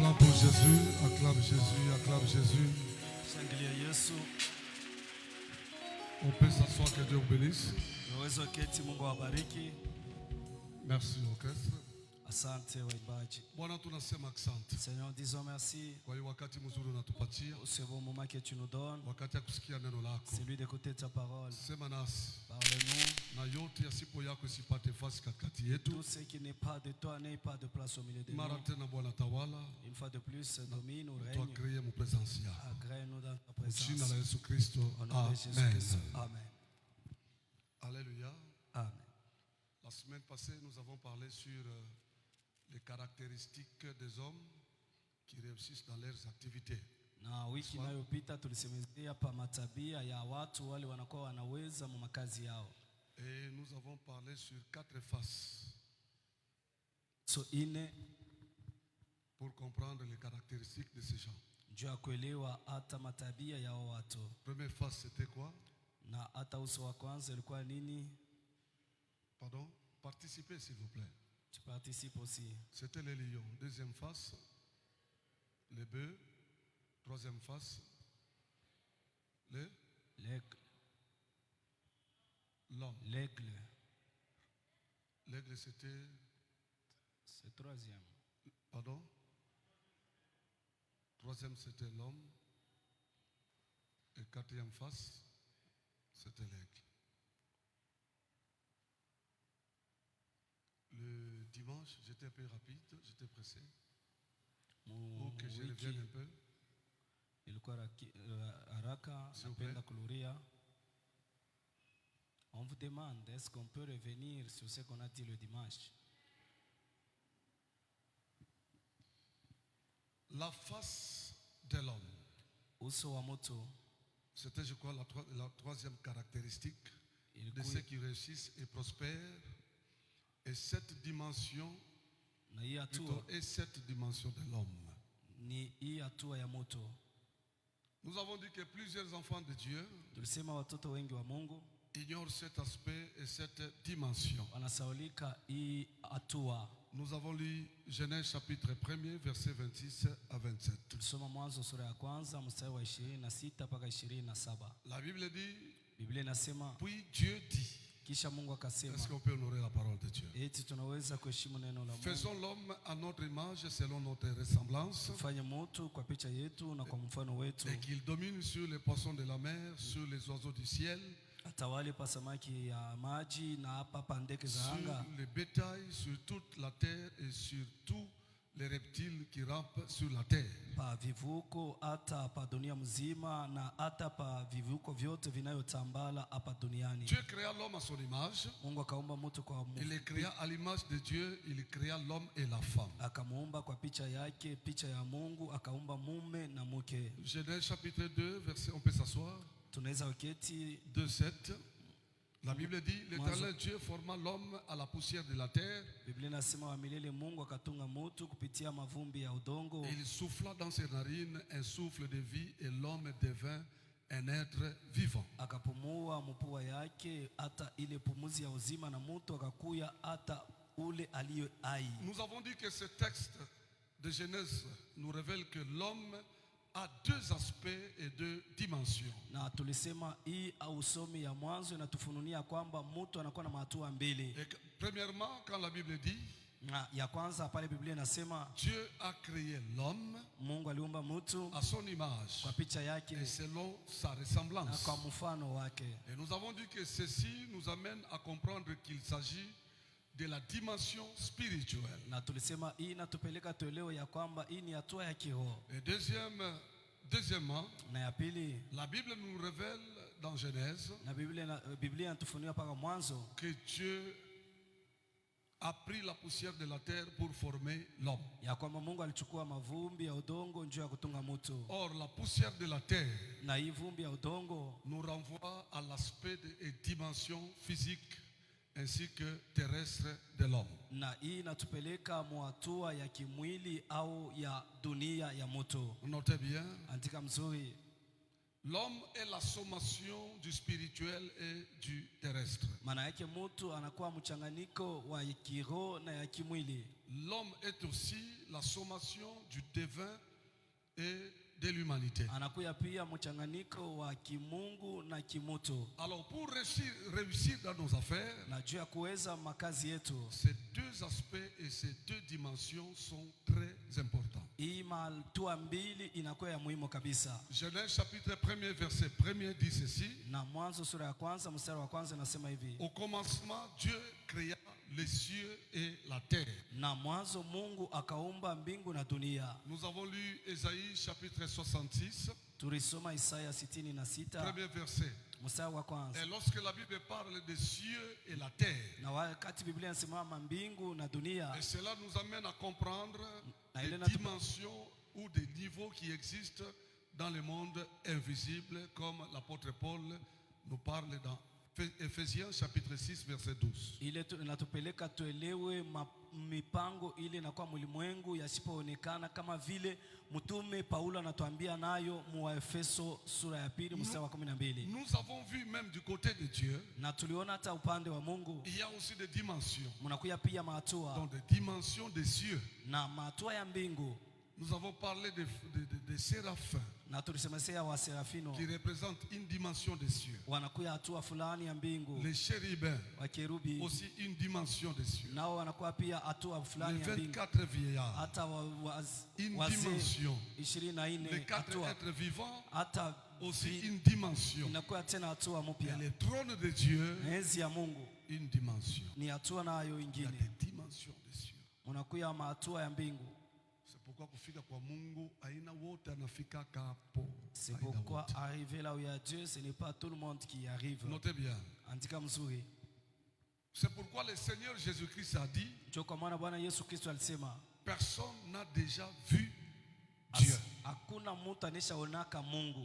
Acclame pour Jésus, acclame Jésus, acclame Jésus. Shangilia Yesu. On peut s'asseoir, que Dieu vous bénisse. Unaweza keti, Mungu awabariki. Merci orchestre. Asante waimbaji. Bwana tunasema asante. Seigneur, disons merci. Kwa hiyo wakati mzuri unatupatia. Ce bon moment que tu nous donnes. Wakati ya kusikia neno lako. Celui d'écouter ta parole. Sema nasi. Parle-nous. Na yote yasipo yako isipate nafasi katikati yetu. Tout ce qui n'est pas de toi n'ait pas de place au milieu de nous. Mara tena Bwana tawala. Une fois de plus, domine ou règne. Toi créer mon présence. Agrée-nous dans ta présence. Jina la Yesu Kristo. Au nom de Jésus-Christ. Amen. Alléluia. Amen. La semaine passée, nous avons parlé sur les caractéristiques des hommes qui réussissent dans leurs activités. Na wiki inayopita tulisemezea hapa matabia ya watu wale wanakuwa wanaweza mu makazi yao. Et nous avons parlé sur 4 faces. So ine pour comprendre les caractéristiques de ces gens. Juu ya kuelewa hata matabia ya watu. Première face c'était quoi? Na hata uso wa kwanza ilikuwa nini? Pardon? Participez s'il vous plaît. Tu participes aussi. C'était les lions. Deuxième face, les bœufs. Troisième face, l'homme. L'aigle. L'aigle c'était... C'est troisième. Pardon? Troisième c'était l'homme. Et quatrième face, c'était l'aigle. Le dimanche, j'étais un peu rapide, j'étais pressé. Pour que je revienne un peu. On vous demande, est-ce qu'on peut revenir sur ce qu'on a dit le dimanche? La face de l'homme. C'était, je crois, la troisième caractéristique de ceux qui réussissent et prospèrent. Et cette dimension, et cette dimension de l'homme. Nous avons dit que plusieurs enfants de Dieu ignorent cet aspect et cette dimension. Nous avons lu Genèse chapitre 1er, verset 26 à 27. La Bible dit, puis Dieu dit. Est-ce qu'on peut honorer la parole de Dieu? Faisons l'homme à notre image selon notre ressemblance. Et qu'il domine sur les poissons de la mer, sur les oiseaux du ciel, sur les bétails, sur toute la terre et sur tous les reptiles qui rampent sur la terre. Dieu créa l'homme à son image. Il créa à l'image de Dieu, il créa l'homme et la femme. Genèse chapitre 2, verset, on peut s'asseoir. 2:7. La Bible dit, l'Éternel Dieu forma l'homme à la poussière de la terre. Il souffla dans ses narines un souffle de vie et l'homme devint un être vivant. Nous avons dit que ce texte de Genèse nous révèle que l'homme a 2 aspects et 2 dimensions. Et premièrement, quand la Bible dit Dieu a créé l'homme à son image et selon sa ressemblance. Et nous avons dit que ceci nous amène à comprendre qu'il s'agit de la dimension spirituelle. Et deuxièmement, la Bible nous révèle dans Genèse que Dieu a pris la poussière de la terre pour former l'homme. Or, la poussière de la terre nous renvoie à l'aspect et dimension physique ainsi que terrestre de l'homme. Notez bien, l'homme est la sommation du spirituel et du terrestre. l'homme est aussi la sommation du divin et de l'humanité. Anakuya pia mchanganyiko wa kimungu na kimutu. Alors pour réussir dans nos affaires, na juu ya kuweza makazi yetu, ces deux aspects et ces deux dimensions sont très importants. Hii matua mbili inakuwa ya muhimu kabisa. Genèse chapitre 1er verset 1er dit ceci. Na Mwanzo sura ya kwanza mstari wa kwanza inasema hivi: Au commencement Dieu créa les cieux et la terre. Na mwanzo Mungu akaumba mbingu na dunia. Nous avons lu Ésaïe chapitre 66. Tulisoma Isaya 66. Premier verset. Mstari wa kwanza. Et lorsque la Bible parle des cieux et la terre, na wakati Biblia inasema mbingu na dunia, et cela nous amène à comprendre des dimensions ou des niveaux qui existent dans le monde invisible, comme l'apôtre Paul nous parle dans Ephésiens chapitre 6 verset 12. Ile inatupeleka tuelewe mipango ile inakuwa mlimwengu yasipoonekana, kama vile mtume Paulo anatuambia nayo mu Efeso sura ya 2 mstari wa 12. Nous avons vu même du côté de Dieu, na tuliona hata upande wa Mungu, il y a aussi des dimensions. Mnakuya pia mahatua, donc des dimensions des cieux. Na mahatua ya mbingu. Nous avons parlé des séraphins, na tulisemesea wa serafino, qui représentent une dimension des cieux. Wanakuya hatua fulani ya mbingu. Les chérubins, wa kerubi, aussi une dimension des cieux. Nao wanakuwa pia hatua fulani ya mbingu. Les 24 vieillards, hata une dimension. 24 les 4 êtres vivants, hata aussi une dimension. Inakuwa tena hatua mpya. Et le trône de Dieu, enzi ya Mungu, une dimension. Ni hatua nayo ingine. Il y a des dimensions des cieux. Unakuya mahatua ya mbingu. Pourquoi kufika kwa Mungu aina wote anafika kapo. C'est pourquoi arriver là où il y a Dieu, ce n'est pas tout le monde qui y arrive. Notez bien. Andika mzuri. C'est pourquoi le Seigneur Jésus-Christ a dit, personne n'a déjà vu Dieu.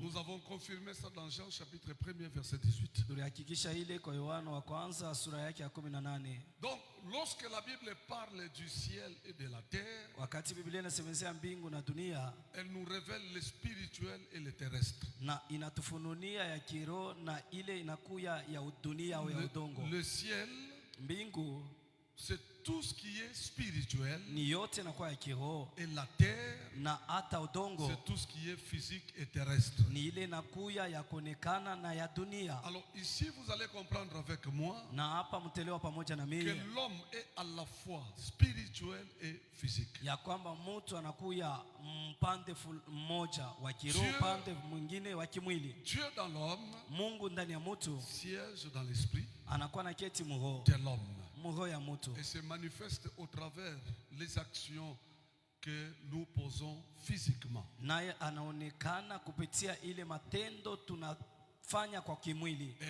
Nous avons confirmé ça dans Jean chapitre 1er verset 18. Donc lorsque la Bible parle du ciel et de la terre, elle nous révèle le spirituel et le terrestre. Le ciel, c'est tout ce qui est spirituel, et la terre, c'est tout ce qui est physique et terrestre. Alors ici vous allez comprendre avec moi que l'homme est à la fois spirituel et physique. Dieu dans l'homme siège dans l'esprit de l'homme et se manifeste au travers les actions que nous posons physiquement. Et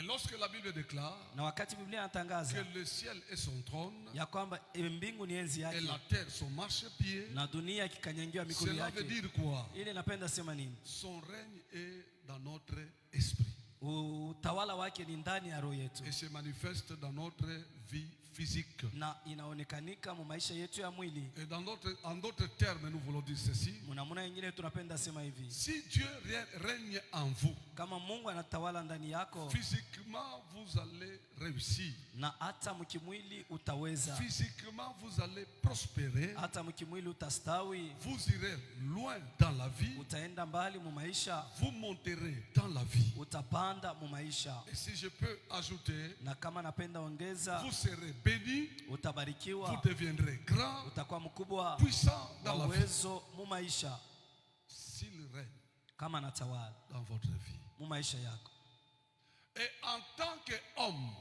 lorsque la Bible déclare que le ciel est son trône et la terre son marchepied, cela veut dire quoi? Son règne est dans notre esprit et se manifeste dans notre vie physique. Et en d'autres termes, nous voulons dire ceci: si Dieu règne en vous, physiquement vous allez réussir, physiquement vous allez prospérer, vous irez loin dans la vie, vous monterez dans la vie. Et si je peux ajouter, vous serez béni, vous deviendrez grand, puissant dans la vie, s'il règne dans votre vie. Et en tant qu'homme,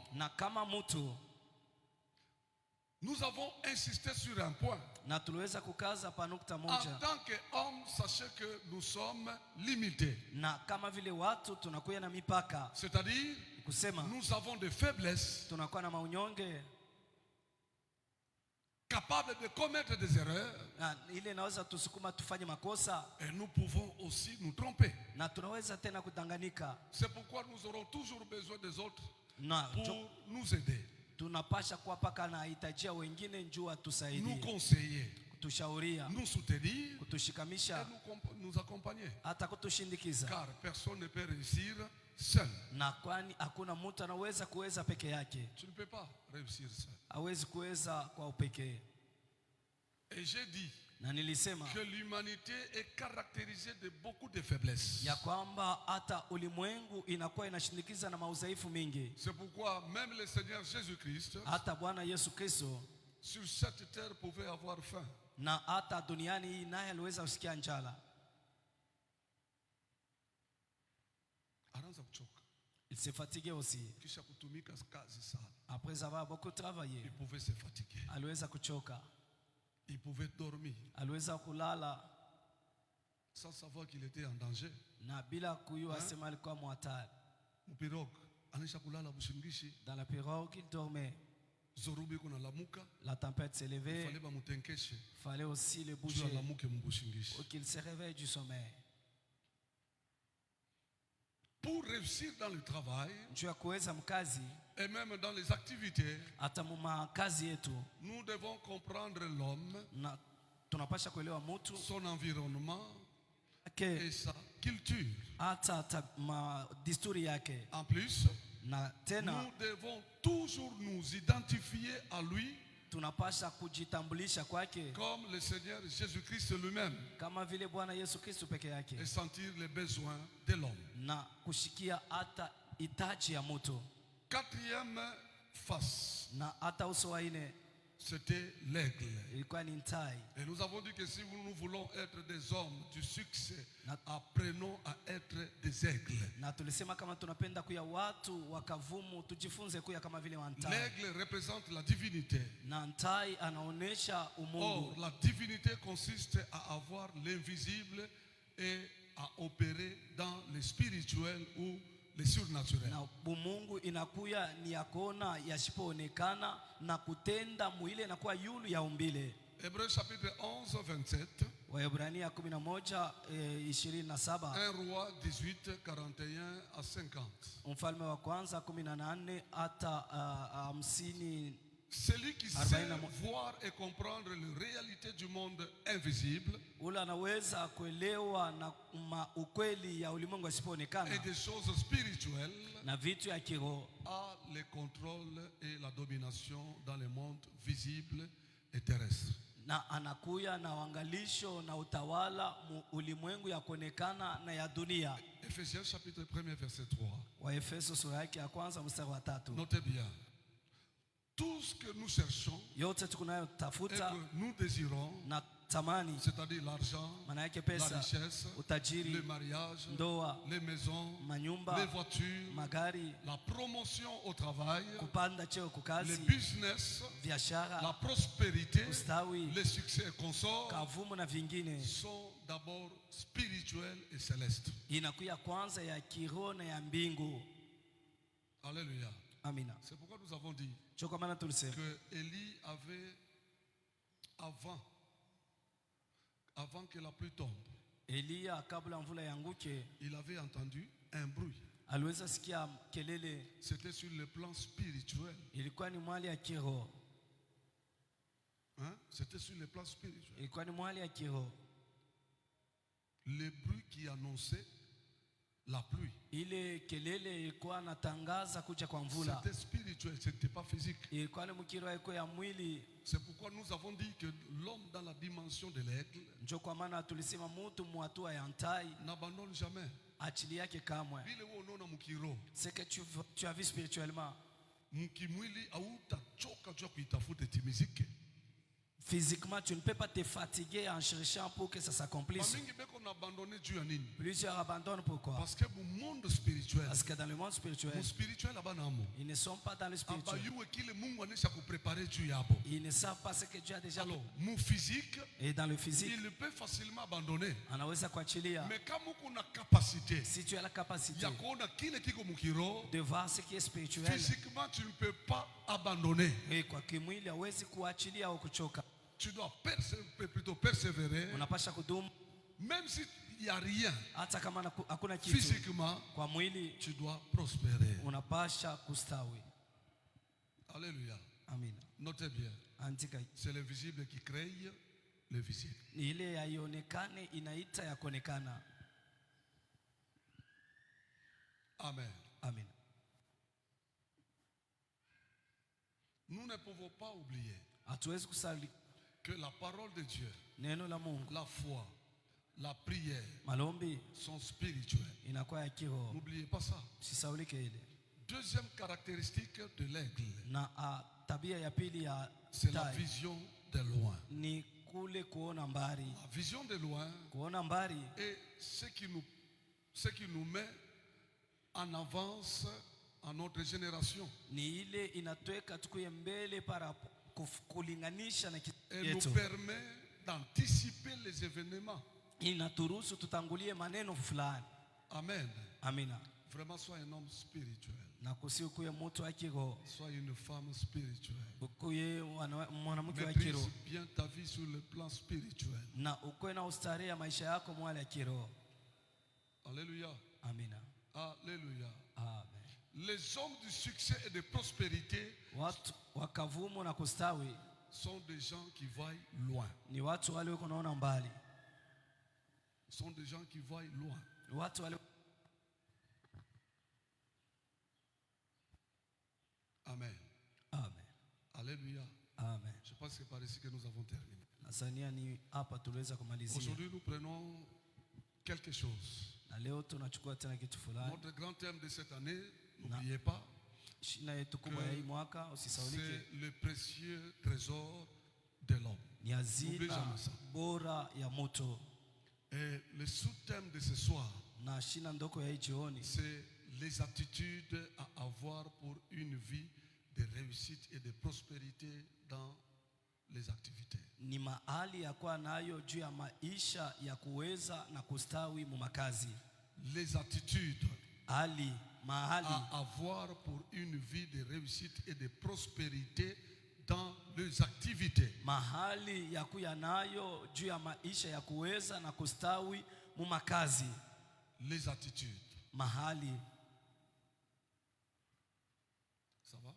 nous avons insisté sur un point. En tant qu'homme, sachez que nous sommes limités. C'est-à-dire, nous avons des faiblesses, capables de commettre des erreurs, et nous pouvons aussi nous tromper. C'est pourquoi nous aurons toujours besoin des autres pour nous aider, nous conseiller, nous soutenir et nous accompagner. Car personne ne peut réussir seul. Tu ne peux pas réussir seul. Et j'ai dit na nilisema que l'humanité est caractérisée de beaucoup de faiblesses. ya kwamba hata ulimwengu inakuwa inashindikiza na maudhaifu mingi. C'est pourquoi même le Seigneur Jésus-Christ hata Bwana Yesu Kristo sur cette terre pouvait avoir faim. na hata duniani hii naye aliweza kusikia njala. Anaanza kuchoka. Il s'est fatigué aussi. Kisha kutumika kazi sana. Après avoir beaucoup travaillé, Il pouvait se fatiguer. aliweza kuchoka. Il pouvait dormir Aliweza kulala sans savoir qu'il était en danger. na bila kujua sema alikuwa mhatari. Mpirogue anaisha kulala busingishi. Dans la pirogue, il dormait. Zorubi kuna lamuka. La tempête s'est levée. Fallait ba mutenkeshe. Fallait aussi le bouger pour qu'il se réveille du sommeil. Pour réussir dans le travail et même dans les activités, nous devons comprendre l'homme, son environnement et sa culture. En plus, nous devons toujours nous identifier à lui tunapasha kujitambulisha kwake comme le Seigneur Jésus-Christ lui-même, kama vile Bwana Yesu Kristo peke yake, et sentir les besoins de l'homme. Na kushikia hata hitaji ya mtu. Quatrième face, na hata uso wa ine, c'était l'aigle. ilikuwa ni tai. Et nous avons dit que si nous voulons être des hommes du succès, apprenons à être des aigles. Na tulisema kama tunapenda kuya watu wakavumu, tujifunze kuya kama vile wantai. L'aigle représente la divinité. Na tai anaonesha umungu. Or, la divinité consiste à avoir l'invisible et à opérer dans le spirituel ou le surnaturel. Na umungu inakuya ni yakona yasipoonekana na kutenda mwile inakuwa yulu ya umbile. Hébreux chapitre 11 27. Waebrania 11:27. 1 Roi 18 41 à 50. Mfalme wa kwanza 18 hata 50. Celui qui sait voir et comprendre la réalité du monde invisible et des choses spirituelles a le contrôle et la domination dans le monde visible et terrestre. Na anakuya na uangalisho na utawala ulimwengu ya kuonekana na ya dunia. Ephésiens chapitre 1 verset 3. Waefeso sura yake ya kwanza mstari wa 3. Notez bien. Tout ce que nous cherchons et que nous désirons, c'est-à-dire l'argent, la richesse, le mariage, les maisons, les voitures, la promotion au travail, le business, la prospérité, les succès consorts sont d'abord spirituels et célestes. Alléluia. Amina. C'est pourquoi nous avons dit que Élie avait, avant que la pluie tombe, il avait entendu un bruit. C'était sur le plan spirituel. C'était sur le plan spirituel. Le bruit qui annonçait la pluie. C'était spirituel, ce n'était pas physique. C'est pourquoi nous avons dit que l'homme dans la dimension de l'aigle n'abandonne jamais. Ce que tu as vu spirituellement, physiquement, tu ne peux pas te fatiguer en cherchant pour que ça s'accomplisse. Plusieurs abandonnent pourquoi? Parce que dans le monde spirituel, ils ne sont pas dans le spirituel. Ils ne savent pas ce que Dieu a déjà fait. Et dans le physique, il peut facilement abandonner. Mais si tu as la capacité de voir ce qui est spirituel, physiquement tu ne peux pas abandonner. Tu dois plutôt persévérer. Même s'il n'y a rien physiquement, tu dois prospérer. Alléluia. Notez bien. C'est le visible qui crée le visible. Amen. Amen. Nous ne pouvons pas oublier que la parole de Dieu, neno la Mungu, la foi, la prière malombi sont spirituels. inakuwa ya kiroho. N'oubliez pas ça. Sisaulike ile. Deuxième caractéristique de l'aigle, Na tabia ya pili ya c'est la tai vision de loin. ni kule kuona mbali. La vision de loin Kuona mbali est ce qui nous met en avance à notre génération. ni ile inatweka tukuye mbele para kulinganisha na Elle yetu. nous permet d'anticiper les événements. Inaturuhusu tutangulie maneno fulani. Amen. Amina. Vraiment, sois un homme spirituel. Na kusiukuye mtu wa kiroho. Sois une femme spirituelle. Ukuye mwanamke wa Maîtrise kiroho. bien ta vie sur le plan spirituel. Na ukuwe na ustarehe ya maisha yako mwale ya kiroho. Alléluia. Amina. Alléluia. Amen. Les hommes du succès et de prospérité Watu wakavumu na kustawi sont des gens qui voient loin. ni watu wale wako naona mbali. Sont des gens qui voient loin. Watu wale. Amen. Amen. Alléluia. Amen. Je pense que c'est par ici que nous avons terminé. Nasania ni hapa tuliweza kumalizia. Aujourd'hui, nous prenons quelque chose. Na leo tunachukua tena kitu fulani. Notre grand thème de cette année, n'oubliez pas, Shina yetu kubwa ya hii mwaka usisaulike. c'est le précieux trésor de l'homme. Ni hazina bora ya moto. Et le sous-thème de ce soir, Na shina ndoko ya hii jioni, c'est les attitudes à avoir pour une vie de réussite et de prospérité dans les activités. ni mahali ya kuwa nayo juu ya maisha ya kuweza na kustawi mu makazi. Les attitudes mahali à avoir pour une vie de réussite et de prospérité dans les activités. mahali ya kuya nayo juu ya maisha ya kuweza na kustawi mu makazi. Les attitudes. Mahali. Ça va?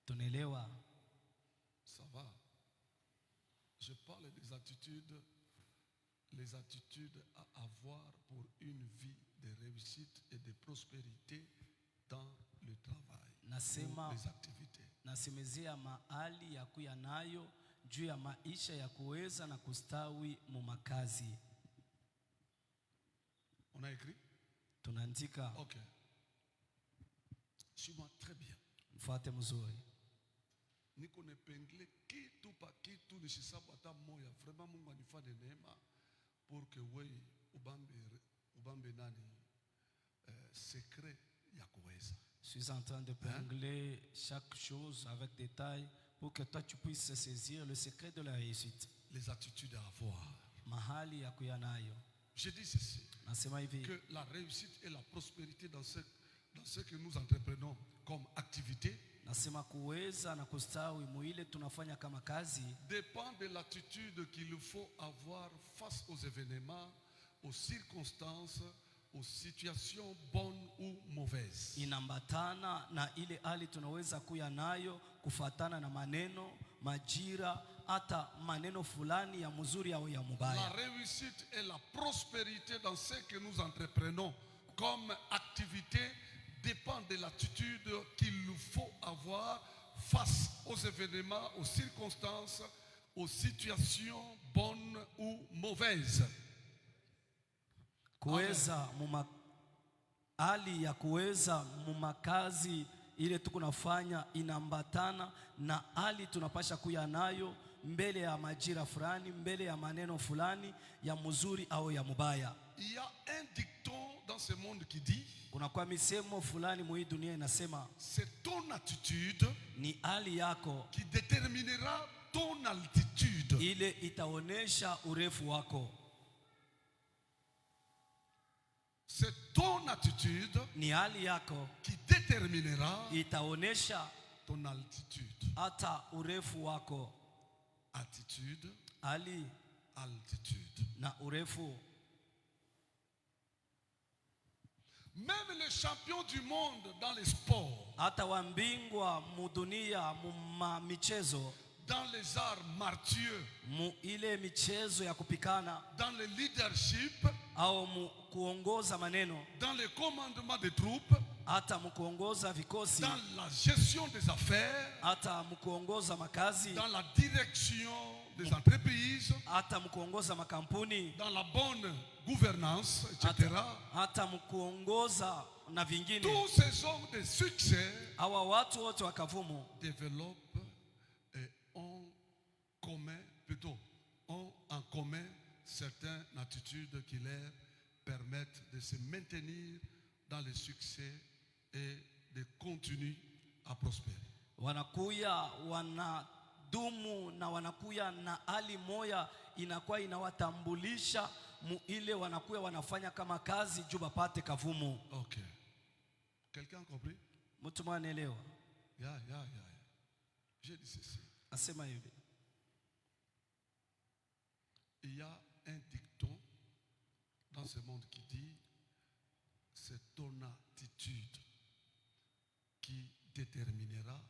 Tunaelewa? Ça va. Je parle des attitudes, les attitudes à avoir pour une vie de réussite et de prospérité dans le travail, Nasema, les activités. Nasemezea mahali ya kuya nayo juu ya maisha ya kuweza na kustawi mu makazi. On a écrit? Tunaandika. Ok. Suis-moi très bien. Mfuate mzuri. Niko nepengle kitu pa kitu nishisabu hata moya. Vraiment Mungu anifanye neema pour que wewe ubambe nani secret ya kuweza. Je suis en train de pingler chaque chose avec détail pour que toi tu puisses saisir le secret de la réussite. Les attitudes à avoir. Mahali ya kuya nayo. Je dis ceci. Nasema hivi. Que la réussite et la prospérité dans ce que nous entreprenons comme activité Nasema kuweza na kustawi muile tunafanya kama kazi dépend de l'attitude qu'il faut avoir face aux événements, aux circonstances, aux situations bonnes ou mauvaises. Inambatana na ile hali tunaweza kuya nayo kufatana na maneno, majira, hata maneno fulani ya mzuri au ya mubaya. La réussite et la prospérité dans ce que nous entreprenons comme activité dépend de l'attitude qu'il faut avoir face aux événements, aux circonstances, aux situations bonnes ou mauvaises. Kuweza hali ya kuweza mumakazi ile tukunafanya inambatana na hali tunapasha kuya nayo mbele ya majira fulani, mbele ya maneno fulani ya mzuri au ya mubaya. Il y a un dicton dans ce monde qui dit, kuna kwa misemo fulani mwa hii dunia inasema, c'est ton attitude ni hali yako qui déterminera ton altitude. ile itaonesha urefu wako. C'est ton attitude ni hali yako qui déterminera itaonesha ton altitude. hata urefu wako. Attitude, hali, altitude. Na urefu. Même les champions du monde dans les sports, hata wambingwa mudunia mu michezo, dans les arts martiaux, mu ile michezo ya kupikana, dans le leadership, au mu kuongoza maneno, dans le commandement des troupes, hata mu kuongoza vikosi, dans la gestion des affaires, hata mu kuongoza makazi, dans la direction des entreprises, hata mkuongoza makampuni, dans la bonne gouvernance, etc. hata mkuongoza na vingine. Tous ces hommes de succès hawa watu wote wa kavumu développent ont en commun certaines attitudes qui leur permettent de se maintenir dans le succès et de continuer à prospérer. Wanakuya wanadumu na wanakuya na hali moya inakuwa inawatambulisha ile wanakuya wanafanya kama kazi juu bapate kavumu. Okay. Quelqu'un a compris? Mtu mwanaelewa? Yeah. J'ai dit ceci. Asema hivi. Il y a un dicton dans ce monde qui dit c'est ton attitude qui déterminera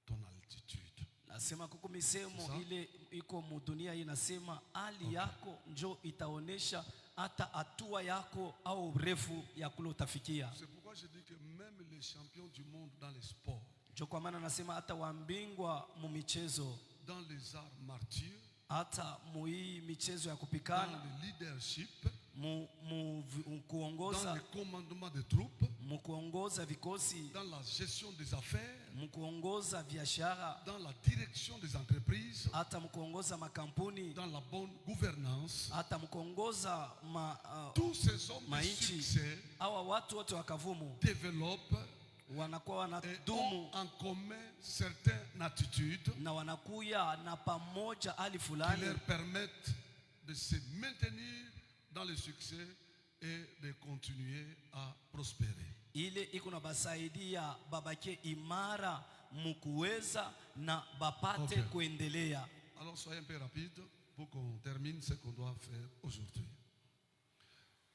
ton altitude. Nasema kuko misemo ile iko mudunia hii nasema hali yako njo itaonesha hata hatua yako au urefu ya kule utafikia. C'est pourquoi je dis que même les champions du monde dans les sports, njo kwa maana nasema hata wambingwa mu michezo, dans les arts martiaux, hata mu hii michezo ya kupikana, dans le leadership, kuongoza, dans le commandement des troupes, kuongoza vikosi, dans la gestion des affaires, kuongoza biashara, dans la direction des entreprises, hata kuongoza makampuni, dans la bonne gouvernance, hata kuongoza tous ces hommes de succès hawa watu wote wakavumu développent wanakuwa wanadumu en commun certaines attitudes na wanakuya na pamoja hali fulani qui leur permettent de se maintenir dans le succès et de continuer à prospérer. Ile iko na basaidia babake imara mkuweza na bapate kuendelea. Alors soyez un peu rapide pour qu'on termine ce qu'on doit faire aujourd'hui.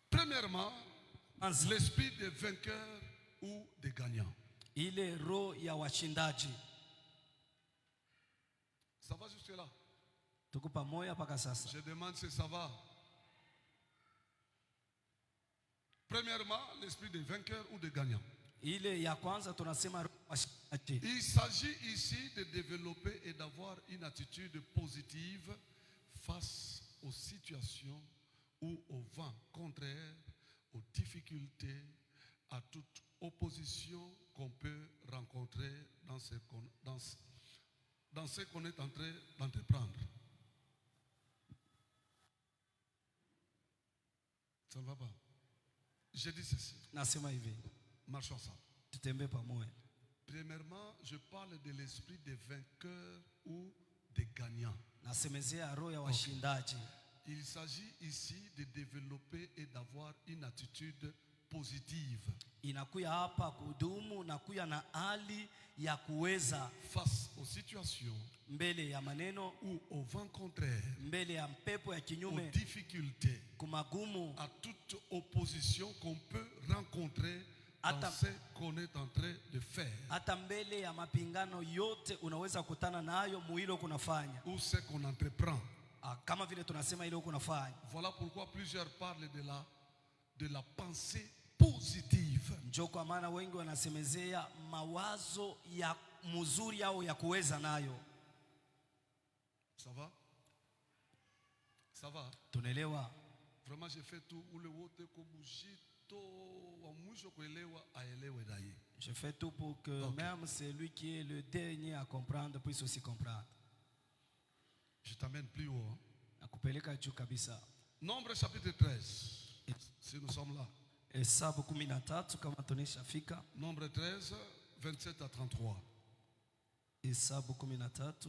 Premièrement, l'esprit des vainqueurs ou des gagnants. Ile roho ya washindaji. Ça va jusque là? Tuko pamoja paka sasa. Je demande si ça va. Premièrement, l'esprit des vainqueurs ou des gagnants. Ile ya kwanza tunasema roho ya washindaji. Il s'agit ici de développer et d'avoir une attitude positive face aux situations ou aux vents contraires, aux difficultés, à toute opposition qu'on peut rencontrer dans ce qu'on est en train d'entreprendre. Ça ne va pas? Je dis ceci. Marchons ensemble. Premièrement, je parle de l'esprit des vainqueurs ou des gagnants. Il s'agit ici de développer et d'avoir une attitude positive. Inakuya hapa kudumu na kuya na hali ya kuweza face aux situations mbele ya maneno ou au vent contraire, mbele ya mpepo ya kinyume, aux difficultés, kumagumu, à toute opposition qu'on peut rencontrer dans ce qu'on est en train de faire. Hata mbele ya mapingano yote unaweza kutana nayo muhilo kunafanya ou ce qu'on entreprend. Kama vile tunasema ile kunafanya. Voilà pourquoi plusieurs parlent de la pensée positive. Njo kwa maana wengi wanasemezea mawazo ya mzuri au ya kuweza nayo. Ça va? Ça va? Tunaelewa? Vraiment j'ai fait tout ule wote kubujito wa mwisho kuelewa aelewe daye. Je fais tout pour que même celui qui est le dernier à comprendre puisse aussi comprendre. Je t'amène plus haut. Nakupeleka juu kabisa. Nombre chapitre 13. Si nous sommes là. Hesabu 13 kama tunashafika. Nombre 13 27 à 33. Hesabu 13.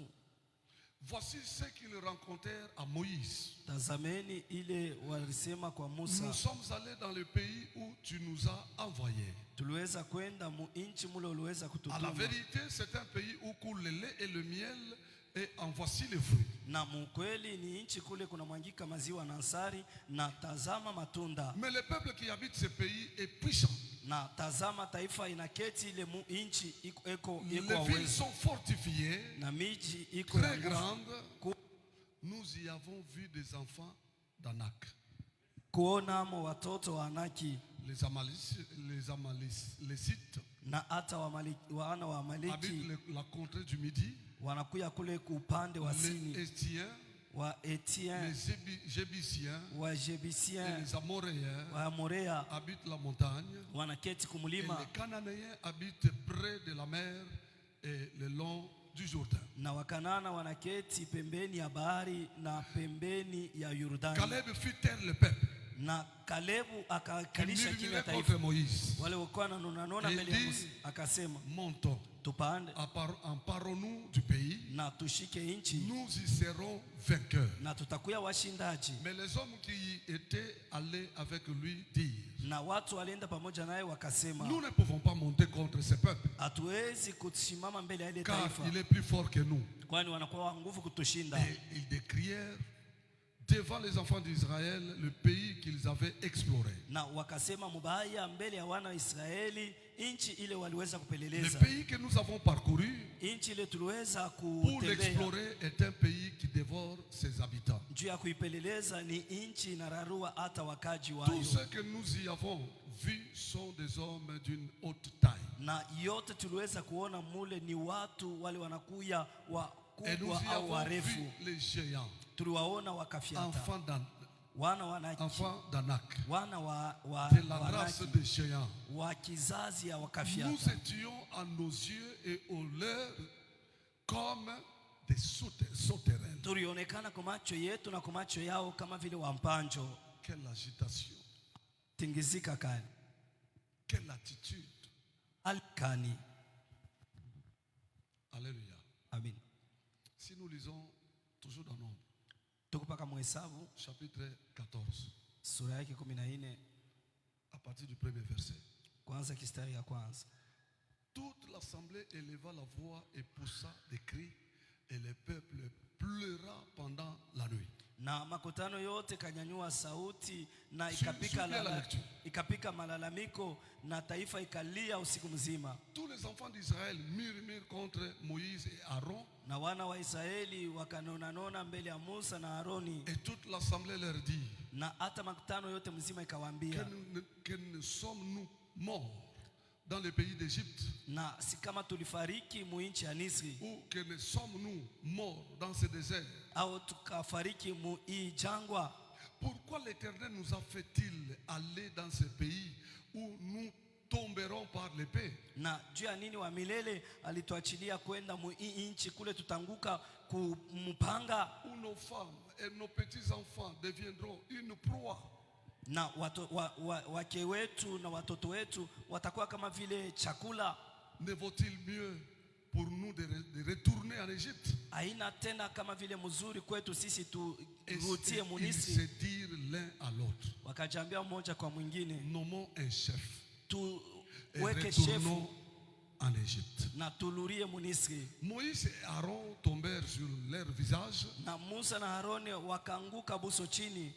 Voici ce qu'ils rencontrèrent à Moïse. Tazameni ile walisema kwa Musa. Nous sommes allés dans le pays où tu nous as envoyés. Tuliweza kwenda mu nchi mule uliweza kututuma. À la vérité, c'est un pays où coule le lait et le miel, et en voici les fruits. Na mkweli ni nchi kule kuna mwangika maziwa na asali, na tazama matunda. Mais le peuple qui habite ce pays est puissant. Na tazama taifa inaketi ile nchi iko les villes sont fortifiées, na miji iko très grandes. Nous y avons vu des enfants d'Anak. Kuona mo watoto wa Anaki, les Amalécites na hata wana wa Amaleki habitent la contrée du midi. Wanakuya kule upande wa sini. Les Estiens les Jébusiens et les Amoréens habitent la montagne, et les Cananéens habitent près de la mer et le long du Jourdain. Caleb fit taire le peuple. Na Kalebu akakalisha kimya taifa. Wale walikuwa wananona mbele ya Musa, akasema montons, tupande, emparons-nous du pays, na tushike nchi, nous y serons vainqueurs. Na tutakuwa washindaji. Mais les hommes qui étaient allés avec lui dirent, na watu walienda pamoja naye wakasema, nous ne pouvons pas monter contre ce peuple, hatuwezi kusimama mbele ya ile car taifa, il est plus fort que nous. Kwani wanakuwa nguvu kutushinda. Et ils décrièrent devant les enfants d'Israël le pays qu'ils avaient exploré. Na wakasema mubaya mbele ya wana wa Israeli inchi ile waliweza kupeleleza. Le pays que nous avons parcouru inchi ile tuliweza kutembea, pour l'explorer, est un pays qui dévore ses habitants. Juu ya kuipeleleza ni inchi inararua hata wakaji wayo. Tous ceux que nous y avons vus sont des hommes d'une haute taille. Na yote tuliweza kuona mule ni watu wale wanakuya wakubwa au warefu. Les géants, tuliwaona wakafiata, enfants d'Anak, de la race des géants. Wa kizazi ya wakafiata. Nous étions à nos yeux et aux leurs comme des sauterelles. Tulionekana kwa macho yetu na kwa macho yao kama vile wampanjo. Quelle agitation! Tingizika kani! Quelle attitude! Alkani! Alléluia. Amen. Si nous lisons toujours dans Nombre, chapitre 14, à partir du premier verset, toute l'assemblée éleva la voix et poussa des cris, et le peuple pleura pendant la nuit. Na makutano yote kanyanyua sauti na ikapika malalamiko na taifa ikalia usiku mzima. Tous les enfants d'Israël murmurent contre Moïse et Aaron. Na wana wa Israeli wakanona mbele ya Musa na Aroni. Et toute l'assemblée leur dit, na hata makutano yote mzima ikawaambia, que ne sommes-nous morts dans le pays d'Égypte? Na si kama tulifariki mu nchi ya Misri? Ou que ne sommes-nous morts dans ce désert? Au tukafariki mu jangwa? Pourquoi l'Éternel nous a fait-il aller dans ce pays où nous tomberons par l'épée? Na juu ya nini wa milele alituachilia kwenda mu nchi kule tutanguka kumpanga? Où nos femmes et nos petits-enfants deviendront une proie. Na wake wetu na watoto wetu watakuwa kama vile chakula. Ne vaut-il mieux pour nous de retourner en Égypte? Haina tena kama vile mzuri kwetu sisi turutie mu Misri. Ils se dirent l'un à l'autre, wakajambia mmoja kwa mwingine, nommons un chef, tuweke chefu en Égypte. Na tulurie mu Misri. Moïse et Aaron tombèrent sur leur visage, na Musa na Aroni wakaanguka buso chini,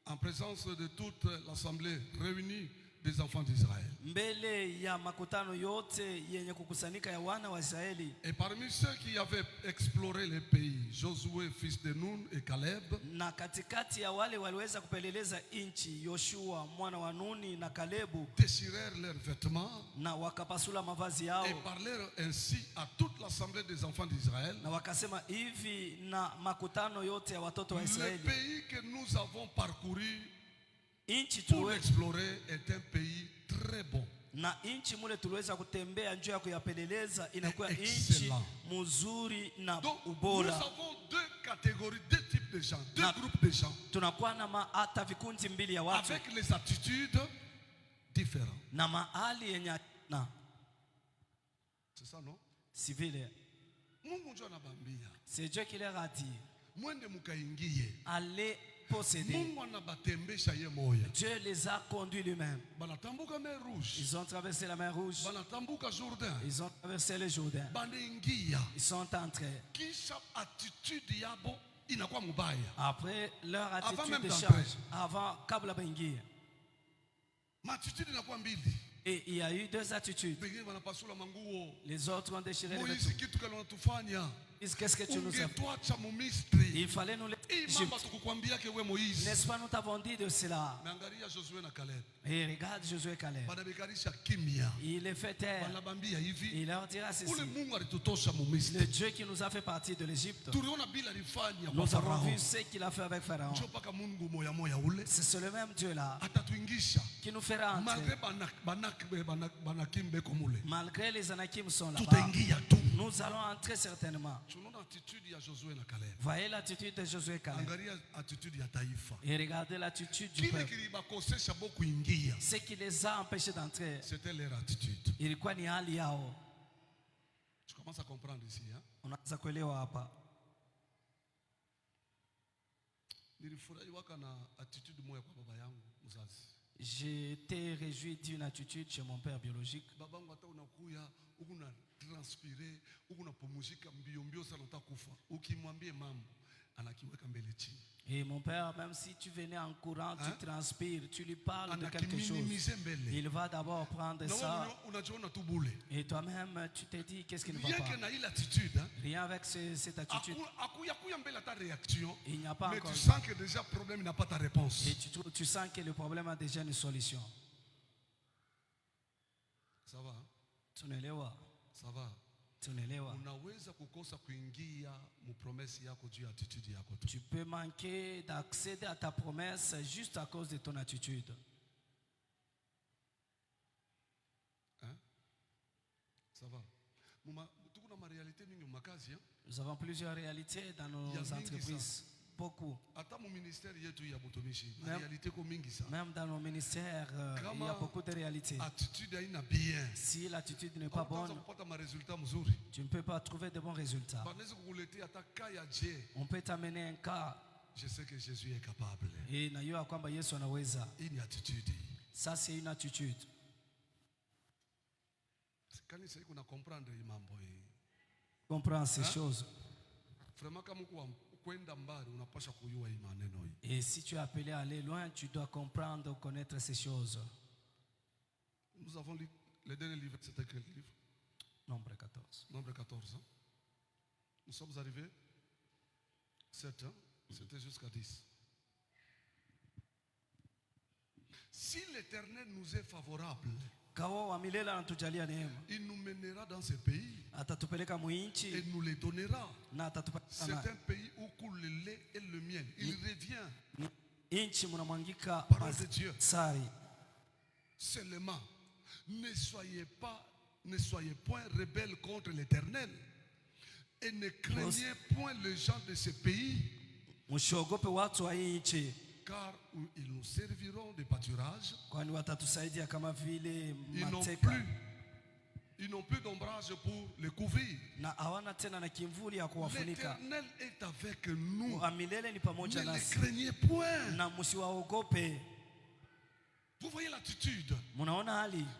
en présence de toute l'assemblée réunie des enfants d'Israël. Mbele ya makutano yote yenye kukusanyika ya wana wa Israeli. Et parmi ceux qui avaient exploré le pays, Josué fils de Nun et Caleb, na katikati ya wale waliweza kupeleleza inchi, Yoshua mwana wa Nuni na Kalebu, déchirèrent leurs vêtements, na wakapasula mavazi yao, et parlèrent ainsi à toute l'assemblée des enfants d'Israël, na wakasema hivi na makutano yote ya watoto wa Israeli, le pays que nous avons parcouru inchi pour explorer est un pays très bon. Na inchi mule tuliweza kutembea njoo ya kuyapeleleza inakuwa inchi mzuri na ubora. Nous avons deux catégories, deux types de gens, deux groupes de gens. Tunakuwa na hata vikundi mbili ya watu, avec les attitudes différentes. Na mahali yenye na. C'est ça, non? Si vile. Mungu njoo anabambia. C'est Dieu qui leur a dit. Mwende mukaingie. Allez posséder. Dieu les a conduits lui-même. Ils ont traversé la mer Rouge. Ils ont traversé le Jourdain. Ils sont entrés. Après leur attitude de change. Avant kabla bengi. Et il y a eu deux attitudes. Les autres ont déchiré les vêtements. Qu'est-ce que tu nous as fait? Il fallait nous laisser N'est-ce pas, nous t'avons dit de cela. Et regarde Josué et Caleb. Il les fait taire. Il leur dira ceci. Le Dieu qui nous a fait partir de l'Égypte. Nous avons vu ce qu'il a fait avec Pharaon. C'est le même Dieu-là qui nous fera entrer. Malgré les Anakim sont là-bas, nous allons entrer certainement. Voyez l'attitude de Josué et Caleb. Et regardez l'attitude du peuple. Ce qui les a empêchés d'entrer, c'était leur attitude. ilikuwa ni hali yao. Tu commences à comprendre ici, hein? Unaanza kuelewa hapa. J'étais réjoui d'une attitude chez mon père biologique. Et mon père, même si tu venais en courant, tu transpires, tu lui parles de quelque chose, il va d'abord prendre ça. Et toi-même, tu te dis qu'est-ce qu'il ne va pas. Rien avec cette attitude. Il n'y a pas mais encore. Tu sens que déjà le problème n'a pas ta réponse. Et tu sens que le problème a déjà une solution. Ça va? Tunaelewa. Ça va? Tu peux manquer d'accéder à ta promesse juste à cause de ton attitude. Hein? Ça va? Nous avons plusieurs réalités dans nos entreprises. Beaucoup. Même dans nos ministères, il y a beaucoup de réalités. Si l'attitude n'est pas bonne, tu ne peux pas trouver de bons résultats. On peut t'amener un cas. Je sais que Jésus est capable. Et najua kwamba Yesu anaweza. Une attitude. Ça c'est une attitude. Comprends ces choses. Et si tu es appelé à aller loin, tu dois comprendre, connaître ces choses. Nous avons lu le dernier livre, c'était quel livre? Nombre 14. Nombre 14. Nous sommes arrivés 7, c'était jusqu'à 10. Si l'Éternel nous est favorable, il nous mènera dans ce pays et nous les donnera. C'est un pays où coule le lait et le miel. Il revient. Parole de Dieu. Seulement, ne soyez point rebelles contre l'Éternel et ne craignez point les gens de ce pays, car ils nous serviront de pâturage. Ils n'ont plus d'ombrage pour les couvrir. L'Éternel est avec nous. Ne les craignez point. Vous voyez l'attitude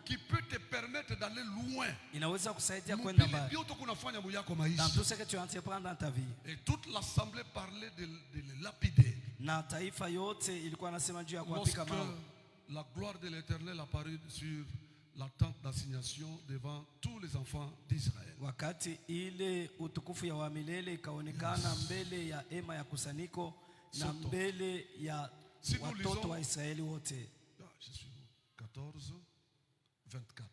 qui peut te permettre d'aller loin. Dans tout ce que tu entreprends dans ta vie. Et toute l'assemblée parlait de les lapider. Lorsque la gloire de l'Éternel apparut sur la tente d'assignation devant tous les enfants d'Israël. Wakati ile utukufu ya milele ikaonekana mbele ya hema ya kusanyiko na mbele ya watoto wa Israeli wote. 14, 24.